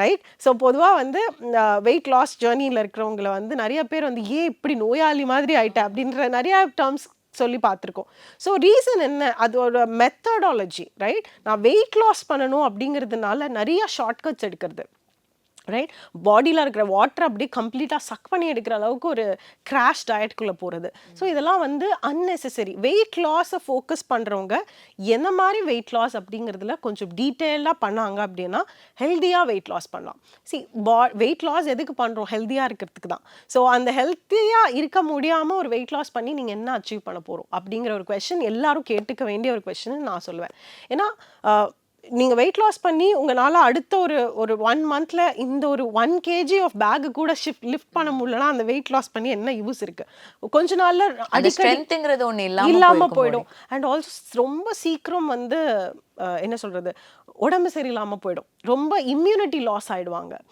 Right? So பொதுவாக வந்து weight loss ஜேர்னியில் இருக்கிறவங்கள வந்து நிறைய பேர் வந்து ஏன் இப்படி நோயாளி மாதிரி ஆயிட்ட அப்படின்ற நிறையா டேர்ம்ஸ் சொல்லி பார்த்துருக்கோம். ஸோ ரீசன் என்ன? அதோட மெத்தடாலஜி, ரைட்? நான் வெயிட் லாஸ் பண்ணணும் அப்படிங்கிறதுனால நிறைய ஷார்ட்கட்ஸ் எடுக்கிறது, ரைட்? பாடியில் இருக்கிற வாட்டர் அப்படியே கம்ப்ளீட்டாக சக் பண்ணி எடுக்கிற அளவுக்கு ஒரு கிராஷ் டயட்குள்ளே போகிறது. ஸோ இதெல்லாம் வந்து அன்னெசசரி. வெயிட் லாஸை ஃபோக்கஸ் பண்ணுறவங்க என்ன மாதிரி வெயிட் லாஸ் அப்படிங்கிறதுல கொஞ்சம் டீட்டெயிலாக பண்ணாங்க அப்படின்னா ஹெல்த்தியாக வெயிட் லாஸ் பண்ணலாம். வெயிட் லாஸ் எதுக்கு பண்ணுறோம்? ஹெல்த்தியாக இருக்கிறதுக்கு தான். ஸோ அந்த ஹெல்த்தியாக இருக்க முடியாமல் ஒரு வெயிட் லாஸ் பண்ணி நீங்கள் என்ன அச்சீவ் பண்ண போகிறோம் அப்படிங்கிற ஒரு கொஸ்டின் எல்லாரும் கேட்டுக்க வேண்டிய ஒரு கொஸ்டின் நான் சொல்லுவேன். ஏன்னா நீங்கள் வெயிட் லாஸ் பண்ணி உங்களால் அடுத்த ஒரு 1 மந்த்தில் இந்த ஒரு 1 kg ஆஃப் பேக்கு கூட லிஃப்ட் பண்ண முடியலன்னா அந்த வெயிட் லாஸ் பண்ணி என்ன யூஸ் இருக்கு? கொஞ்ச நாள்ல ஸ்ட்ரென்த்ங்கிறது ஒன்று இல்லாமல் போயிடும். அண்ட் ஆல்சோ ரொம்ப சீக்கிரம் வந்து என்ன சொல்றது, உடம்பு சரியில்லாமல் போயிடும். ரொம்ப இம்யூனிட்டி லாஸ் ஆயிடுவாங்க.